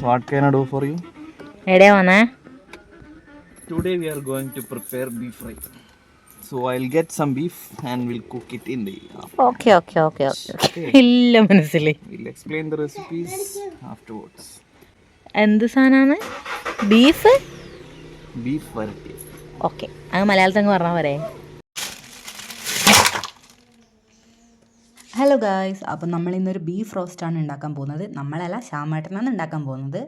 what can I do for you? എവിടെയാ വന്നേ? Today we are going to prepare beef fry. So I'll get some beef and we'll cook it in the okay okay okay okay Okay. ഇല്ല മനസ്സിലായി. We'll explain the recipes afterwards. എന്ത് സാധനമാണ്? Beef? Beef variety. Okay, അത് മലയാളത്തിൽ പറഞ്ഞാൽ പോരെ? Hello guys, അപ്പം നമ്മളിന്നൊരു beef റോസ്റ്റാണ് ഉണ്ടാക്കാൻ പോകുന്നത്. നമ്മളല്ല, ശ്യാമേട്ടനാണ് ഉണ്ടാക്കാൻ പോകുന്നത്.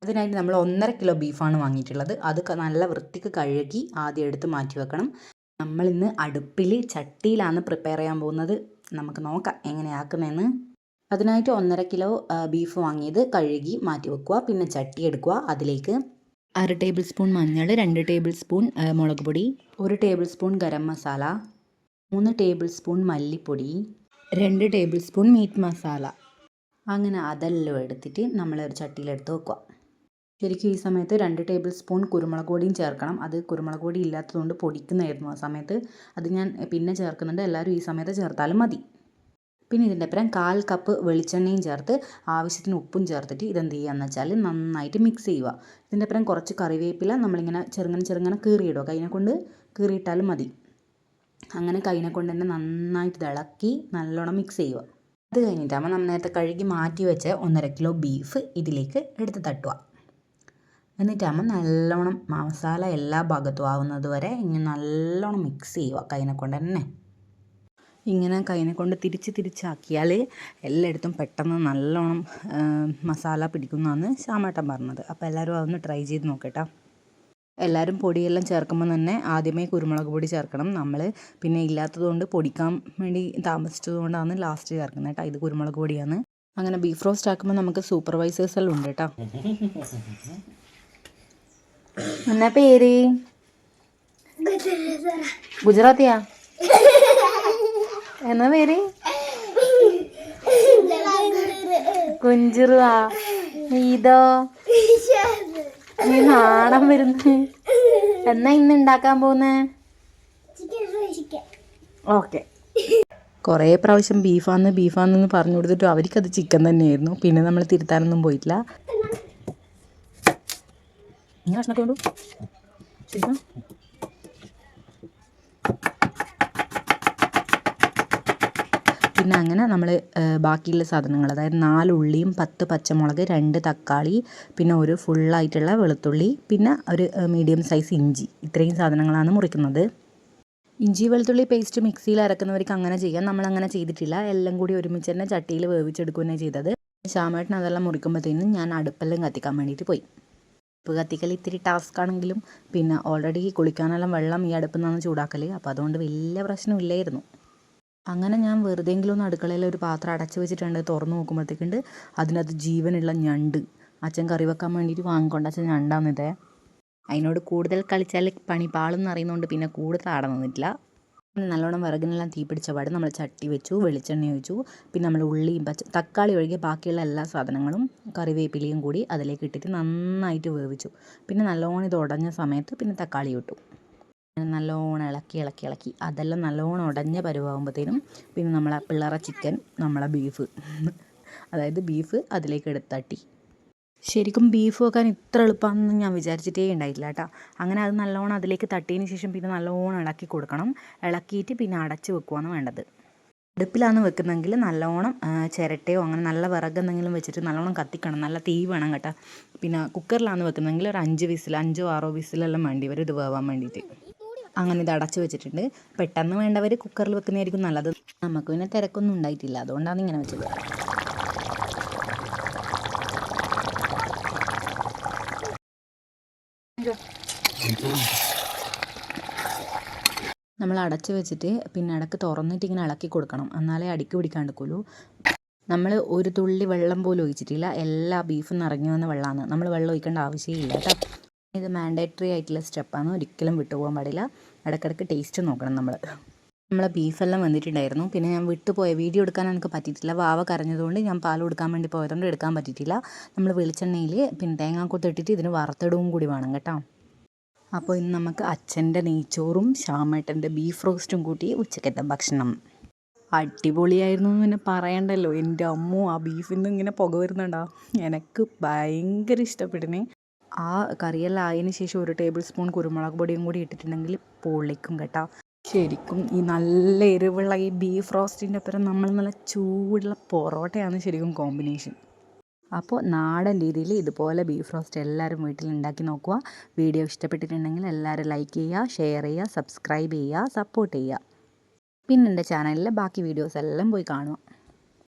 അതിനായിട്ട് നമ്മൾ 1.5 കിലോ ബീഫാണ് വാങ്ങിയിട്ടുള്ളത്. അത് നല്ല വൃത്തിക്ക് കഴുകി ആദ്യം എടുത്ത് മാറ്റി വെക്കണം. നമ്മളിന്ന് അടുപ്പിൽ ചട്ടിയിലാണ് പ്രിപ്പയർ ചെയ്യാൻ പോകുന്നത്. നമുക്ക് നോക്കാം എങ്ങനെയാക്കുന്നതെന്ന്. അതിനായിട്ട് 1.5 കിലോ ബീഫ് വാങ്ങിയത് കഴുകി മാറ്റി വെക്കുക. പിന്നെ ചട്ടി എടുക്കുക. അതിലേക്ക് 1/2 ടേബിൾ സ്പൂൺ മഞ്ഞൾ, 2 ടേബിൾ സ്പൂൺ മുളക് പൊടി, 1 table spoon garam masala, 3 table spoon മല്ലിപ്പൊടി, 2 ടേബിൾ സ്പൂൺ മീറ്റ് മസാല. അങ്ങനെ അതെല്ലാം എടുത്തിട്ട് നമ്മളൊരു ചട്ടിയിലെടുത്ത് വെക്കുക. ശരിക്കും ഈ സമയത്ത് 2 ടേബിൾ സ്പൂൺ കുരുമുളക് പൊടിയും ചേർക്കണം. അത് കുരുമുളക് പൊടി ഇല്ലാത്തതുകൊണ്ട് പൊടിക്കുന്നതായിരുന്നു ആ സമയത്ത്. അത് ഞാൻ പിന്നെ ചേർക്കുന്നുണ്ട്. എല്ലാവരും ഈ സമയത്ത് ചേർത്താലും മതി. പിന്നെ ഇതിൻ്റെ അപ്പുറം 1/4 കപ്പ് വെളിച്ചെണ്ണയും ചേർത്ത് ആവശ്യത്തിന് ഉപ്പും ചേർത്തിട്ട് ഇതെന്ത് ചെയ്യുകയെന്ന് വെച്ചാൽ നന്നായിട്ട് മിക്സ് ചെയ്യുക. ഇതിൻ്റെ അപ്പുറം കുറച്ച് കറിവേപ്പില നമ്മളിങ്ങനെ ചെറുങ്ങനെ കീറിയിടുക. കൈനെ കൊണ്ട് കീറിയിട്ടാലും മതി. അങ്ങനെ കൈനെ കൊണ്ട് തന്നെ നന്നായിട്ട് ഇളക്കി നല്ലോണം മിക്സ് ചെയ്യുക. അത് കഴിഞ്ഞിട്ടാകുമ്പോൾ നമ്മൾ നേരത്തെ കഴുകി മാറ്റി വെച്ച 1.5 കിലോ ബീഫ് ഇതിലേക്ക് എടുത്ത് തട്ടുക. എന്നിട്ടാകുമ്പോൾ നല്ലോണം മസാല എല്ലാ ഭാഗത്തും ആവുന്നത് വരെ ഇങ്ങനെ നല്ലോണം മിക്സ് ചെയ്യുക കൈനെ കൊണ്ട് തന്നെ. ഇങ്ങനെ കൈനെ കൊണ്ട് തിരിച്ചാക്കിയാൽ എല്ലായിടത്തും പെട്ടെന്ന് നല്ലോണം മസാല പിടിക്കുന്നതാണ് ശ്യാമേട്ടൻ പറഞ്ഞത്. അപ്പോൾ എല്ലാവരും അതൊന്ന് ട്രൈ ചെയ്ത് നോക്കട്ടോ. എല്ലാവരും പൊടിയെല്ലാം ചേർക്കുമ്പോൾ തന്നെ ആദ്യമേ കുരുമുളക് പൊടി ചേർക്കണം. നമ്മൾ പിന്നെ ഇല്ലാത്തതുകൊണ്ട് പൊടിക്കാൻ വേണ്ടി താമസിച്ചതുകൊണ്ടാണ് ലാസ്റ്റ് ചേർക്കുന്നത് കേട്ടോ. ഇത് കുരുമുളക് പൊടിയാണ്. അങ്ങനെ ബീഫ് റോസ്റ്റ് ആക്കുമ്പോൾ നമുക്ക് സൂപ്പർവൈസേഴ്സ് എല്ലാം ഉണ്ട് കേട്ടോ. എന്നാ പേര്? ഗുജറാത്തിയാ? എന്നാ പേര്? കുഞ്ചുറുവാ. ഇതോ നീ നാണം വരുന്നു. എന്നാ ഇന്ന് ഉണ്ടാക്കാൻ പോകുന്നേ? ഓക്കെ. കുറേ പ്രാവശ്യം ബീഫാന്ന് പറഞ്ഞു കൊടുത്തിട്ട് അവർക്കത് ചിക്കൻ തന്നെയായിരുന്നു. പിന്നെ നമ്മൾ തിരുത്താനൊന്നും പോയിട്ടില്ല. ഇനി ഭക്ഷണമൊക്കെ ഉണ്ടോ? ശരിക്കും പിന്നെ അങ്ങനെ നമ്മൾ ബാക്കിയുള്ള സാധനങ്ങൾ, അതായത് 4 ഉള്ളിയും 10 പച്ചമുളക്, 2 തക്കാളി, പിന്നെ ഒരു ഫുള്ളായിട്ടുള്ള വെളുത്തുള്ളി, പിന്നെ ഒരു മീഡിയം സൈസ് ഇഞ്ചി, ഇത്രയും സാധനങ്ങളാണ് മുറിക്കുന്നത്. ഇഞ്ചി വെളുത്തുള്ളി പേസ്റ്റ് മിക്സിയിൽ അരക്കുന്നവർക്ക് അങ്ങനെ ചെയ്യാം. നമ്മളങ്ങനെ ചെയ്തിട്ടില്ല. എല്ലാം കൂടി ഒരുമിച്ച് തന്നെ ചട്ടിയിൽ വേവിച്ചെടുക്കുകയാണ് ചെയ്തത്. ശ്യാമേട്ടൻ അതെല്ലാം മുറിക്കുമ്പോഴത്തേനും ഞാൻ അടുപ്പെല്ലാം കത്തിക്കാൻ വേണ്ടിയിട്ട് പോയി. അടുപ്പ് കത്തിക്കൽ ഇത്തിരി ടാസ്ക് ആണെങ്കിലും പിന്നെ ഓൾറെഡി കുളിക്കാനെല്ലാം വെള്ളം ഈ അടുപ്പിൽ നിന്നാണ് ചൂടാക്കൽ. അപ്പോൾ അതുകൊണ്ട് വലിയ പ്രശ്നമില്ലായിരുന്നു. അങ്ങനെ ഞാൻ വെറുതെയെങ്കിലും ഒന്ന് അടുക്കളയിൽ ഒരു പാത്രം അടച്ചു വെച്ചിട്ടുണ്ട്. തുറന്നു നോക്കുമ്പോഴത്തേക്കുണ്ട് അതിനകത്ത് ജീവനുള്ള ഞണ്ട്. അച്ഛൻ കറി വെക്കാൻ വേണ്ടിയിട്ട് വാങ്ങിക്കൊണ്ട് അച്ഛൻ ഞണ്ടാന്നിതേ. അതിനോട് കൂടുതൽ കളിച്ചാൽ പണി പാളെന്ന് അറിയുന്നതുകൊണ്ട് പിന്നെ കൂടുതൽ ആടെ നിന്നിട്ടില്ല. നല്ലോണം വിറകിനെല്ലാം തീ പിടിച്ച പാട് നമ്മൾ ചട്ടി വെച്ചു, വെളിച്ചെണ്ണ ഒഴിച്ചു. പിന്നെ നമ്മൾ ഉള്ളിയും തക്കാളി ഒഴികെ ബാക്കിയുള്ള എല്ലാ സാധനങ്ങളും കറിവേപ്പിലയും കൂടി അതിലേക്ക് ഇട്ടിട്ട് നന്നായിട്ട് വേവിച്ചു. പിന്നെ നല്ലോണം ഇത് ഉടഞ്ഞ സമയത്ത് പിന്നെ തക്കാളി ഇട്ടു. നല്ലോണം ഇളക്കി അതെല്ലാം നല്ലോണം ഉടഞ്ഞ പരുവാകുമ്പോഴത്തേനും പിന്നെ നമ്മളെ പിള്ളേരെ ചിക്കൻ, നമ്മളെ ബീഫ്, അതായത് ബീഫ് അതിലേക്ക് എടുത്തട്ടി. ശരിക്കും ബീഫ് വെക്കാൻ ഇത്ര എളുപ്പമാണെന്ന് ഞാൻ വിചാരിച്ചിട്ടേ ഉണ്ടായിട്ടില്ല കേട്ടോ. അങ്ങനെ അത് നല്ലോണം അതിലേക്ക് തട്ടിയതിന് ശേഷം പിന്നെ നല്ലോണം ഇളക്കി കൊടുക്കണം. ഇളക്കിയിട്ട് പിന്നെ അടച്ച് വെക്കുകയാണ് വേണ്ടത്. അടുപ്പിലാണ് വെക്കുന്നതെങ്കിൽ നല്ലോണം ചിരട്ടയോ അങ്ങനെ നല്ല വിറക് എന്തെങ്കിലും വെച്ചിട്ട് നല്ലോണം കത്തിക്കണം. നല്ല തീ വേണം കേട്ടോ. പിന്നെ കുക്കറിലാണ് വെക്കുന്നതെങ്കിൽ ഒരു 5 വിസിൽ 5 6 വിസിലെല്ലാം വേണ്ടി വരും ഇത് വേവാൻ വേണ്ടിയിട്ട്. അങ്ങനെ ഇത് അടച്ചു വെച്ചിട്ടുണ്ട്. പെട്ടെന്ന് വേണ്ടവർ കുക്കറിൽ വെക്കുന്നതായിരിക്കും നല്ലത്. നമുക്ക് പിന്നെ തിരക്കൊന്നും ഉണ്ടായിട്ടില്ല, അതുകൊണ്ടാണ് ഇങ്ങനെ വെച്ചത്. നമ്മൾ അടച്ചു വെച്ചിട്ട് പിന്നെ ഇടയ്ക്ക് തുറന്നിട്ട് ഇങ്ങനെ ഇളക്കി കൊടുക്കണം. എന്നാലേ അടിക്ക് പിടിക്കാണ്ടിരിക്കുള്ളൂ. നമ്മൾ ഒരു തുള്ളി വെള്ളം പോലും ഒഴിച്ചിട്ടില്ല. എല്ലാ ബീഫും നിറഞ്ഞു വന്ന വെള്ളമാണ്. നമ്മൾ വെള്ളം ഒഴിക്കേണ്ട ആവശ്യമില്ല കേട്ടോ. ഇത് മാൻഡേറ്ററി ആയിട്ടുള്ള സ്റ്റെപ്പാണ്, ഒരിക്കലും വിട്ടുപോകാൻ പാടില്ല. ഇടയ്ക്കിടയ്ക്ക് ടേസ്റ്റ് നോക്കണം. നമ്മളെ ബീഫെല്ലാം വന്നിട്ടുണ്ടായിരുന്നു. പിന്നെ ഞാൻ വിട്ടുപോയ വീഡിയോ എടുക്കാൻ എനിക്ക് പറ്റിയിട്ടില്ല. വാവ കരഞ്ഞതുകൊണ്ട് ഞാൻ പാൽ കൊടുക്കാൻ വേണ്ടി പോയതുകൊണ്ട് എടുക്കാൻ പറ്റിയിട്ടില്ല. നമ്മൾ വെളിച്ചെണ്ണയിൽ പിന്നെ തേങ്ങാക്കൊത്ത് ഇട്ടിട്ട് ഇതിന് വറുത്തിടവും കൂടി വേണം കേട്ടോ. അപ്പോൾ ഇന്ന് നമുക്ക് അച്ഛൻ്റെ നെയ്ച്ചോറും ശ്യാമേട്ടൻ്റെ ബീഫ് റോസ്റ്റും കൂട്ടി ഉച്ചക്കത്തെ ഭക്ഷണം. അടിപൊളിയായിരുന്നു എന്ന് പിന്നെ പറയണ്ടല്ലോ. എൻ്റെ അമ്മോ, ആ ബീഫിൽ നിന്ന് ഇങ്ങനെ പുക വരുന്നുണ്ടോ. എനിക്ക് ഭയങ്കര ഇഷ്ടപ്പെടുന്നേ. ആ കറിയെല്ലാം ആയതിന് ശേഷം 1 ടേബിൾ സ്പൂൺ കുരുമുളക് പൊടിയും കൂടി ഇട്ടിട്ടുണ്ടെങ്കിൽ പൊളിക്കും കേട്ടോ. ശരിക്കും ഈ നല്ല എരിവുള്ള ഈ ബീഫ് റോസ്റ്റിൻ്റെ ഒപ്പം നമ്മൾ നല്ല ചൂടുള്ള പൊറോട്ടയാണ് ശരിക്കും കോമ്പിനേഷൻ. അപ്പോൾ നാടൻ രീതിയിൽ ഇതുപോലെ ബീഫ് റോസ്റ്റ് എല്ലാവരും വീട്ടിലുണ്ടാക്കി നോക്കുക. വീഡിയോ ഇഷ്ടപ്പെട്ടിട്ടുണ്ടെങ്കിൽ എല്ലാവരും ലൈക്ക് ചെയ്യുക, ഷെയർ ചെയ്യുക, സബ്സ്ക്രൈബ് ചെയ്യുക, സപ്പോർട്ട് ചെയ്യുക. പിന്നെ എൻ്റെ ചാനലിലെ ബാക്കി വീഡിയോസ് എല്ലാം പോയി കാണുക.